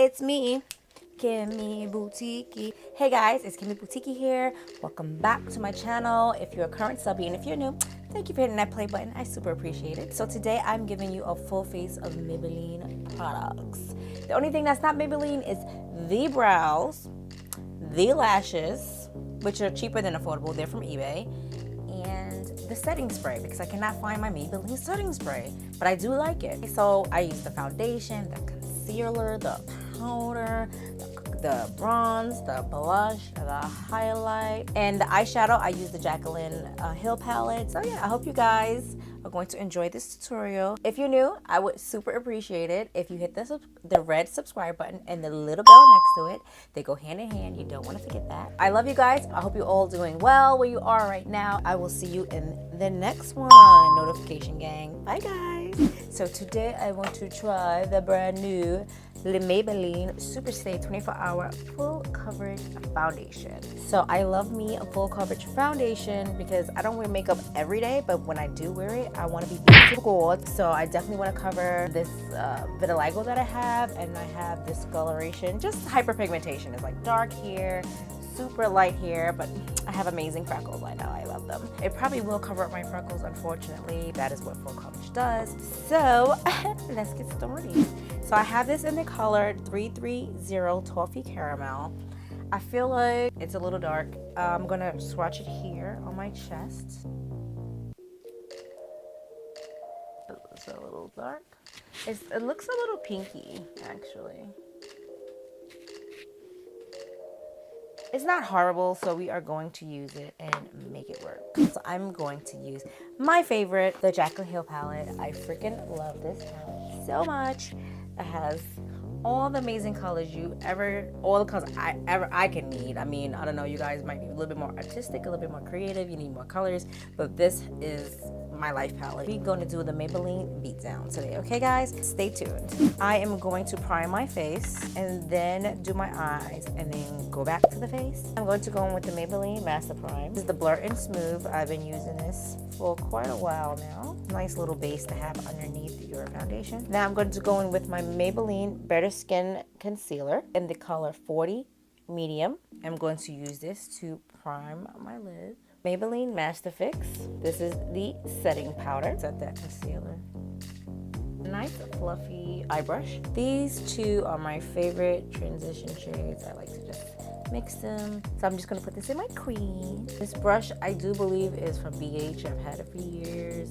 It's me, Kimmy Boutiki. Hey guys, it's Kimmy Boutiki here. Welcome back to my channel. If you're a current subby and if you're new, thank you for hitting that play button. I super appreciate it. So today I'm giving you a full face of Maybelline products. The only thing that's not Maybelline is the brows, the lashes, which are cheaper than affordable. They're from eBay. And the setting spray, because I cannot find my Maybelline setting spray, but I do like it. So I use the foundation, the concealer, the powder, the bronze, the blush, the highlight, and the eyeshadow. I use the Jaclyn Hill palette. So yeah, I hope you guys are going to enjoy this tutorial. If you're new, I would super appreciate it if you hit the red subscribe button and the little bell next to it. They go hand in hand. You don't want to forget that. I love you guys. I hope you're all doing well where you are right now. I will see you in the next one. Notification gang. Bye guys. So today I want to try the brand new Maybelline Superstay 24-hour full coverage foundation. So I love me a full coverage foundation because I don't wear makeup every day, but when I do wear it, I want to be beautiful. So I definitely want to cover this vitiligo that I have, and I have discoloration, just hyperpigmentation. It's like dark hair, super light hair, but I have amazing freckles. I know, I love them. It probably will cover up my freckles, unfortunately. That is what full coverage does. So let's get started. So I have this in the color 330 Toffee Caramel. I feel like it's a little dark. I'm gonna swatch it here on my chest. It's a little dark. It looks a little pinky, actually. It's not horrible, so we are going to use it and make it work. So I'm going to use my favorite, the Jaclyn Hill palette. I freaking love this palette so much. It has all the amazing colors all the colors I can need. I mean, I don't know, you guys might be a little bit more artistic, a little bit more creative, you need more colors, but this is my life palette. We're going to do the Maybelline Beatdown today, okay guys? Stay tuned. I am going to prime my face and then do my eyes and then go back to the face. I'm going to go in with the Maybelline Master Prime. This is the Blur and Smooth. I've been using this for quite a while now. Nice little base to have underneath your foundation. Now I'm going to go in with my Maybelline Better Skin Concealer in the color 40 Medium. I'm going to use this to prime my lid. Maybelline Master Fix. This is the setting powder. Set that concealer. Nice fluffy eye brush. These two are my favorite transition shades. I like to just mix them. So I'm just gonna put this in my cream. This brush I do believe is from BH. I've had it for years.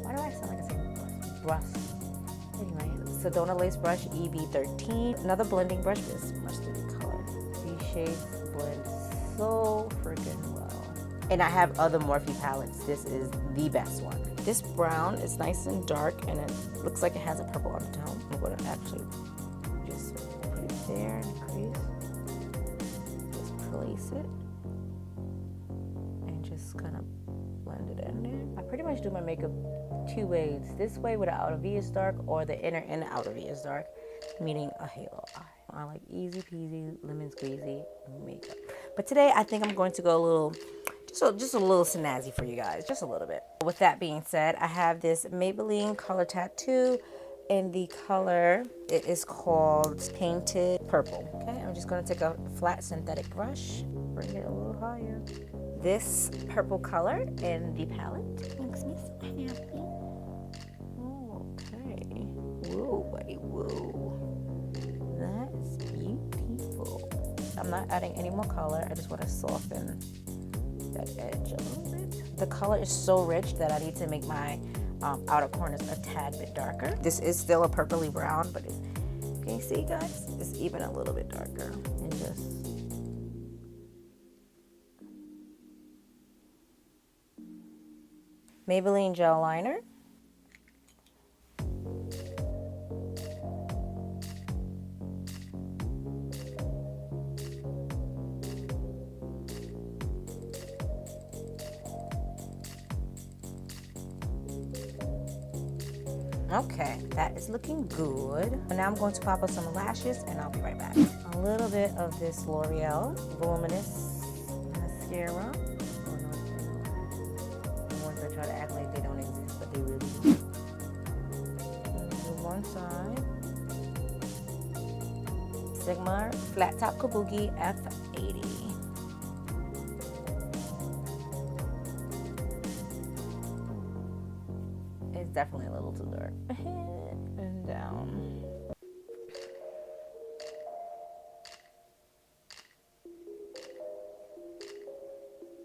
Why do I sound like I say brush? Anyway, Sedona Lace Brush EB13. Another blending brush. This mustard color. These shades blend so freaking well. And I have other Morphe palettes. This is the best one. This brown is nice and dark, and it looks like it has a purple undertone. I'm going to actually just put it there in the crease. Just place it and just kind of blend it in there. I pretty much do my makeup two ways. This way where the outer V is dark, or the inner and the outer V is dark, meaning a halo eye. I like easy peasy, lemon squeezy makeup. But today I think I'm going to go a little, just a little snazzy for you guys, just a little bit. With that being said, I have this Maybelline Color Tattoo in the color, it is called Painted Purple. Okay, I'm just going to take a flat synthetic brush, bring it a little higher. This purple color in the palette makes me so happy. Okay, whoa, buddy, whoa. That is beautiful. I'm not adding any more color. I just want to soften that edge a little bit. The color is so rich that I need to make my outer corners a tad bit darker. This is still a purpley brown, but can you see, guys? It's even a little bit darker. And just Maybelline Gel Liner. Okay, that is looking good. Now I'm going to pop up some lashes and I'll be right back. A little bit of this L'Oreal Voluminous Mascara. The ones that try to act like they don't exist, but they really do. On one side. Sigma Flat Top Kabuki F80. It's definitely a little too dark. And down.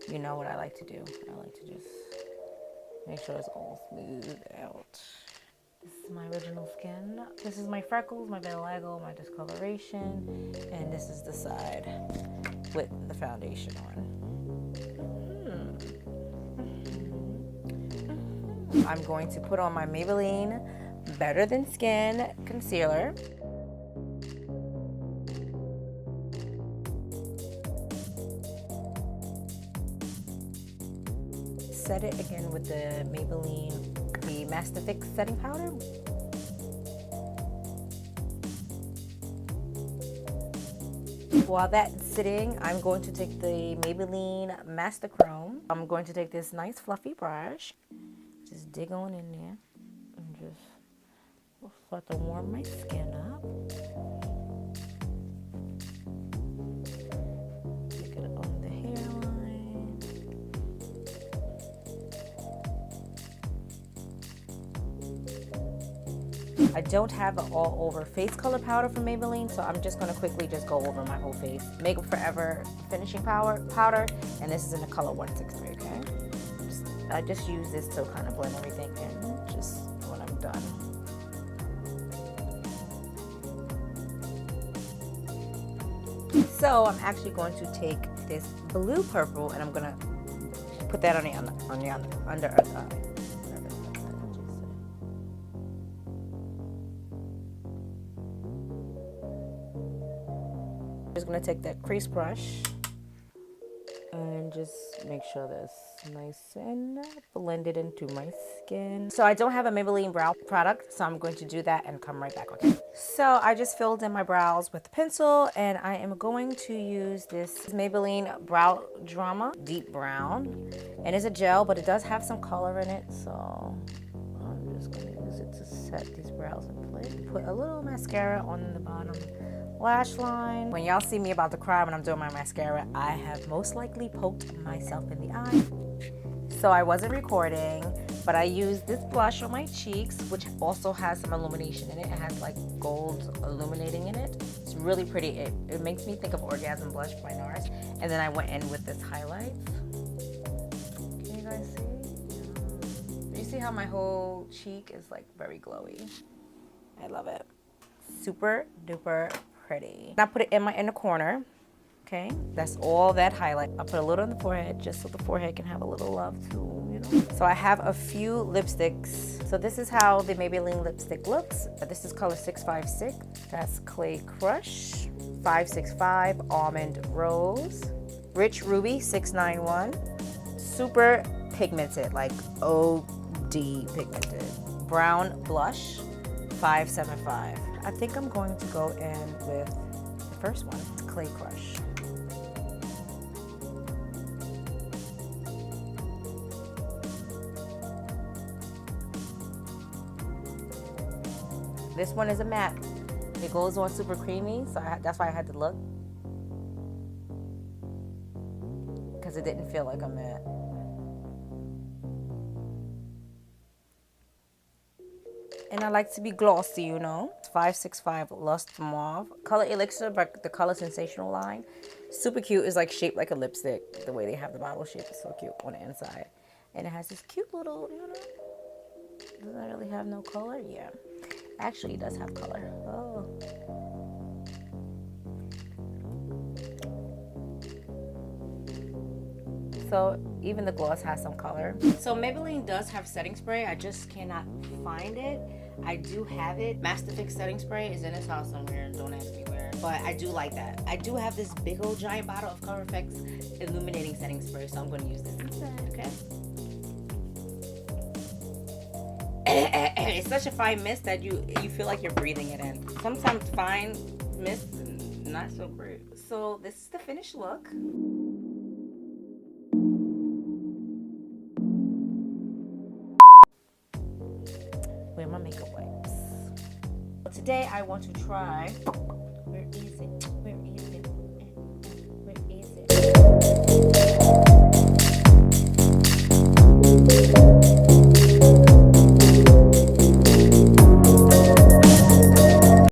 You know what I like to do. I like to just make sure it's all smoothed out. This is my original skin. This is my freckles, my vitiligo, my discoloration, and this is the side with the foundation on. I'm going to put on my Maybelline Better Than Skin concealer. Set it again with the Maybelline Master Fix setting powder. While that's sitting, I'm going to take the Maybelline Master Chrome. I'm going to take this nice fluffy brush, just dig on in there, and just start to warm my skin up. Take it on the hairline. I don't have an all-over face color powder from Maybelline, so I'm just going to quickly just go over my whole face. Makeup Forever finishing powder, and this is in the color 163, okay? I just use this to kind of blend everything in, just when I'm done. So I'm actually going to take this blue purple, and I'm going to put that on the under eye. Just gonna take that crease brush and just make sure that's nice and blended into my skin. So I don't have a Maybelline brow product, so I'm going to do that and come right back, okay? So I just filled in my brows with a pencil, and I am going to use this Maybelline Brow Drama Deep Brown. And it's a gel, but it does have some color in it, so I'm just gonna use it to set these brows in place. Put a little mascara on the bottom lash line. When y'all see me about to cry when I'm doing my mascara, I have most likely poked myself in the eye. So I wasn't recording, but I used this blush on my cheeks, which also has some illumination in it. It has like gold illuminating in it. It's really pretty. It makes me think of Orgasm Blush by NARS. And then I went in with this highlight. Can you guys see? You see how my whole cheek is like very glowy? I love it. Super duper pretty. I put it in my inner corner. Okay, that's all that highlight. I put a little on the forehead just so the forehead can have a little love too, you know. So I have a few lipsticks. So this is how the Maybelline lipstick looks. This is color 656. That's Clay Crush. 565 Almond Rose. Rich Ruby 691. Super pigmented, like OD pigmented. Brown Blush 575. I think I'm going to go in with the first one, Clay Crush. This one is a matte. It goes on super creamy, so that's why I had to look. Because it didn't feel like a matte. And I like to be glossy, you know. 565 Lust Mauve. Color Elixir, but the Color Sensational line. Super cute. It's like shaped like a lipstick. The way they have the bottle shape is so cute on the inside. And it has this cute little, you know. Does that really have no color? Yeah. Actually, it does have color. Oh. So even the gloss has some color. So Maybelline does have setting spray. I just cannot find it. I do have it. Master Fix setting spray is in this house somewhere. Don't ask me where. But I do like that. I do have this big old giant bottle of Color Effects illuminating setting spray. So I'm going to use this instead, okay? It's such a fine mist that you feel like you're breathing it in. Sometimes fine mist, not so great. So this is the finished look. Where are my makeup wipes? Today I want to try